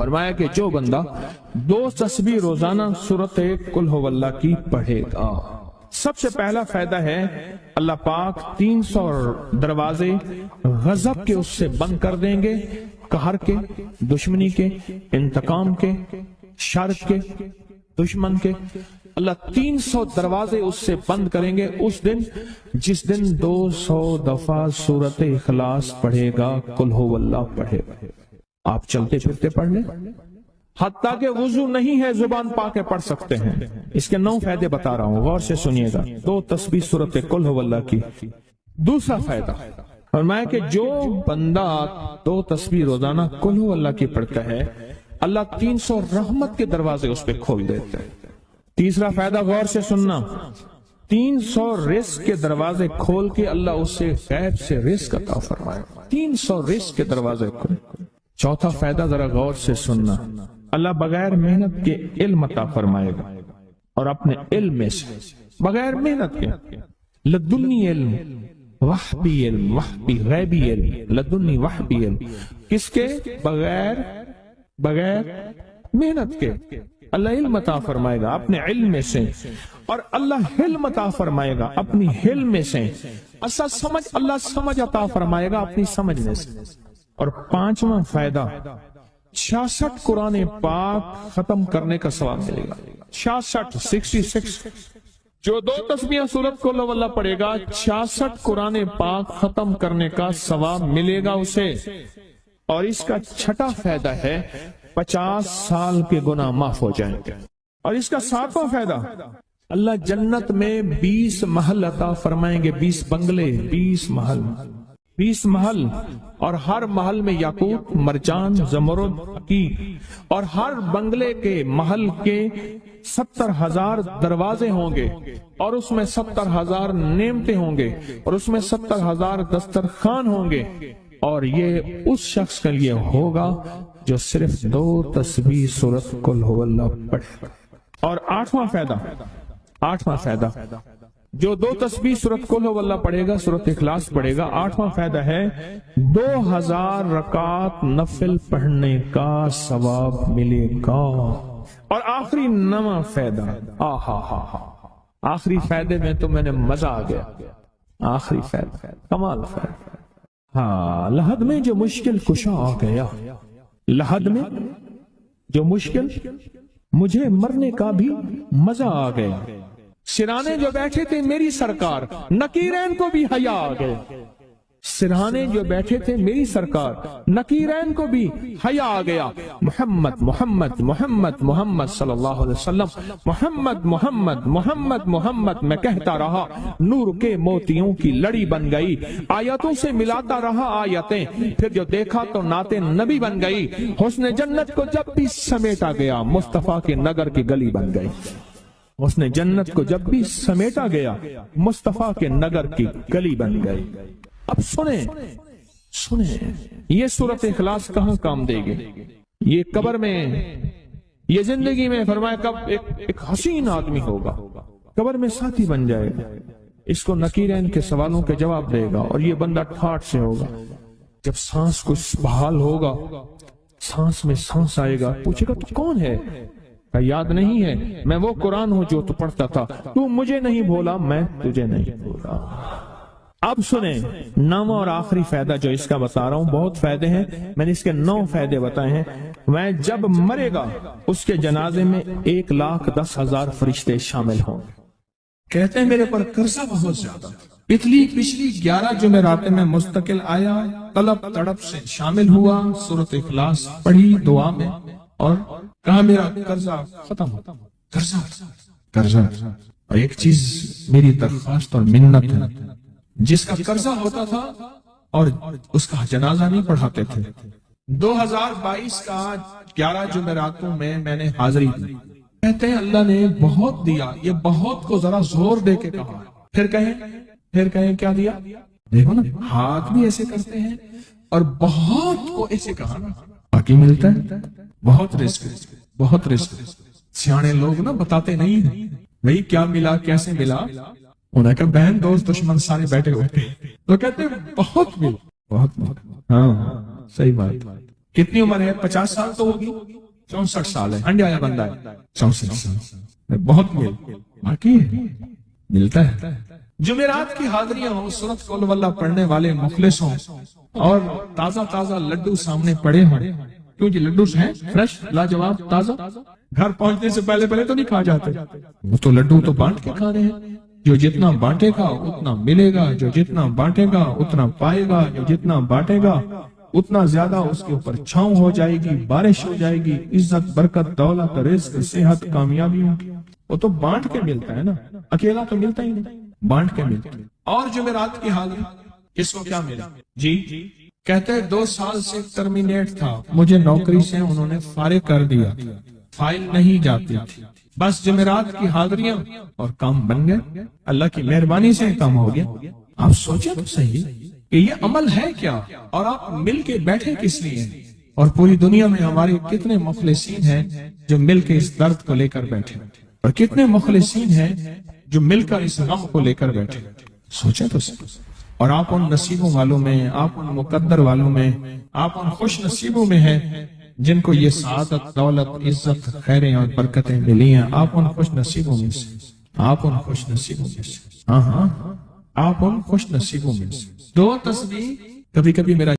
فرمایا کہ جو بندہ 2 تسبیح روزانہ سورت قل ہو اللہ کی پڑھے گا، سب سے پہلا فائدہ ہے اللہ پاک 300 دروازے غضب کے اس سے بند کر دیں گے، قہر کے، دشمنی کے، انتقام کے، شر کے، دشمن کے۔ اللہ 300 دروازے اس سے بند کریں گے اس دن جس دن 200 دفعہ سورت اخلاص پڑھے گا، قل ہو اللہ پڑھے گا۔ آپ چلتے پھرتے پڑھ لیں، حتیٰ کہ وضو نہیں ہے زبان پاک پڑھ سکتے ہیں۔ اس کے 9 فائدے بتا رہا ہوں، غور سے سنیے گا۔ 2 تسبیح سورت قل ہو اللہ کی۔ دوسرا فائدہ فرمایا کہ جو بندہ 2 تسبیح روزانہ قل ہو اللہ کی پڑھتا ہے، اللہ 300 رحمت کے دروازے اس پہ کھول دیتے ہیں۔ تیسرا فائدہ غور سے سننا، 300 رزق کے دروازے کھول کے اللہ اس سے غیب سے رزق عطا فرمائے، 300 رزق کے دروازے کھول۔ چوتھا فائدہ ذرا غور سے سننا، اللہ بغیر محنت کے علم عطا فرمائے گا، اور اپنے علم میں سے بغیر محنت کے، لدنی علم، وحبی علم، وحبی غیبی علم، لدنی وحبی علم، کس کے؟ بغیر محنت کے اللہ علم عطا فرمائے گا اپنے علم میں سے، اور اللہ حلم عطا فرمائے گا اپنی حلم میں سے، اللہ سمجھ عطا فرمائے گا اپنی سمجھ میں سے۔ اور 5واں فائدہ 66 قرآن پاک ختم کرنے کا ثواب ملے گا۔ 66 جو 2 تسبیح سورت قل ہو اللہ پڑھے گا، 66 قرآن پاک ختم کرنے کا ثواب ملے گا اسے۔ اور اس کا 6واں فائدہ ہے 50 سال کے گناہ معاف ہو جائیں گے۔ اور اس کا 7واں فائدہ، اللہ جنت میں 20 محل عطا فرمائیں گے، 20 بنگلے، 20 محل، اور ہر محل میں یاقوت، مرجان، زمرد، عقیق، اور ہر بنگلے کے محل کے 70,000 دروازے ہوں گے، اور اس میں 70,000 نعمتیں ہوں گے، اور اس میں 70,000 دسترخوان ہوں گے، اور یہ اس شخص کے لیے ہوگا جو صرف 2 تسبیح سورت قل ہو اللہ پڑھے۔ اور 8واں فائدہ جو 2 تسبیح سورت قل ہو اللہ پڑھے گا، سورت اخلاص پڑھے گا، 8واں فائدہ ہے 2000 رکعت نفل پڑھنے کا ثواب ملے گا۔ اور آخری 9واں فائدہ، آخری فائدے میں تو میں نے مزہ آ گیا، آخری فائدہ کمال فائدہ۔ لحد میں جو مشکل کشا آ گیا، لحد میں جو مشکل، مجھے مرنے کا بھی مزہ آ گیا، سرانے جو بیٹھے تھے میری سرکار، نکیرین کو بھی حیا آ گئے، سرہانے جو بیٹھے تھے میری سرکار، نکیرین کو بھی حیا آ گیا، محمد محمد محمد محمد صلی اللہ علیہ وسلم، محمد محمد محمد محمد میں کہتا رہا، نور کے موتیوں کی لڑی بن گئی، آیتوں سے ملاتا رہا آیتیں، پھر جو دیکھا تو نعت نبی بن گئی، حسن جنت کو جب بھی سمیٹا گیا، مصطفیٰ کے نگر کی گلی بن گئی، حسن جنت کو جب بھی سمیٹا گیا، مصطفیٰ کے نگر کی گلی بن گئی۔ اب سنیں یہ سورت اخلاص کہاں کام دے گی؟ یہ قبر میں، یہ زندگی میں، فرمایا کب ایک حسین آدمی ہوگا، قبر میں ساتھی بن جائے گا، اس کو نکیرین کے سوالوں کے جواب دے گا، اور یہ بندہ ٹھاٹ سے ہوگا۔ جب سانس کچھ بحال ہوگا، سانس میں سانس آئے گا، پوچھے گا تو کون ہے؟ یاد نہیں ہے، میں وہ قرآن ہوں جو تو پڑھتا تھا، تو مجھے نہیں بھولا، میں تجھے نہیں بھولا۔ اب سنیں 9واں اور آخری فائدہ جو اس کا بتا رہا ہوں، بہت فائدے ہیں، میں نے اس کے 9 فائدے بتائے ہیں۔ میں جب مرے گا اس کے جنازے میں 1,10,000 فرشتے شامل ہوں گے۔ کہتے ہیں میرے پر قرضہ بہت زیادہ، پچھلی 11 جمعراتیں میں مستقل آیا، طلب تڑپ سے شامل ہوا، سورت اخلاص پڑھی دعا میں، اور کہا میرا قرضہ ختم ہوتا، قرضہ۔ اور ایک چیز میری درخواست اور منت ہے، جس کا قرضہ ہوتا تھا اور اس کا جنازہ نہیں پڑھاتے تھے، 2022 کا 11 جمعراتوں میں نے حاضری دی۔ کہتے ہیں اللہ نے بہت دیا، یہ بہت کو ذرا زور دے کے کہا، پھر کہیں کیا دیا؟ دیکھو نا، ہاتھ بھی ایسے کرتے ہیں اور بہت کو ایسے کہا، باقی ملتا ہے بہت رزق۔ سیانے لوگ نا بتاتے نہیں ہیں بھئی کیا ملا، کیسے ملا، انہیں کہا بہن دوست دشمن سارے بیٹھے ہوئے تو کہتے ہیں بہت ملا، بہت۔ ہاں صحیح بات، کتنی عمر ہے؟ 50 سال تو ہوگی، 64 سال ہے، انڈیا یا بندہ ہے 64 سال، بہت باقی ملتا ہے۔ جمعرات کی حاضریاں ہوں، سورت قل واللہ پڑھنے والے مخلص ہوں، اور تازہ تازہ لڈو سامنے پڑے ہوں، کیونکہ لڈو ہیں فریش لاجواب تازہ، گھر پہنچنے سے پہلے تو نہیں کھا جاتے، وہ تو لڈو تو بانٹ کے کھانے ہیں۔ جو جتنا بانٹے گا اتنا ملے گا، جو جتنا بانٹے گا اتنا پائے گا، جو جتنا بانٹے گا اتنا زیادہ اس کے اوپر چھاؤں ہو جائے گی، بارش ہو جائے گی، عزت، برکت، دولت، رزق، صحت، کامیابی ہوگی۔ وہ تو بانٹ کے ملتا ہے نا، اکیلا تو ملتا ہی نہیں، بانٹ کے ملتا ہے۔ اور جمعرات کی حاضری کس کو کیا ملا؟ جی کہتے 2 سال سے ٹرمینیٹ تھا، مجھے نوکری سے انہوں نے فارغ کر دیا، فائل نہیں جاتی تھی، بس جمعرات کی حاضریاں اور کام بن گئے، اللہ کی مہربانی سے کام ہو گیا۔ آپ سوچیں تو صحیح کہ یہ عمل ہے کیا، اور آپ مل کے بیٹھے کس لیے؟ اور پوری دنیا میں ہمارے کتنے مخلصین ہیں جو مل کے اس درد کو لے کر بیٹھے، اور کتنے مخلصین ہیں جو مل کر اس غم کو لے کر بیٹھے، سوچیں تو صحیح۔ اور آپ ان نصیبوں والوں میں، آپ ان مقدر والوں میں، آپ ان خوش نصیبوں میں ہیں جن کو یہ سعادت، دولت، عزت، خیریں اور برکتیں ملی ہیں۔ آپ ان خوش نصیبوں میں سے، آپ ان خوش نصیبوں میں سے، ہاں آپ ان خوش نصیبوں میں سے۔ 2 تسبیح کبھی کبھی میرا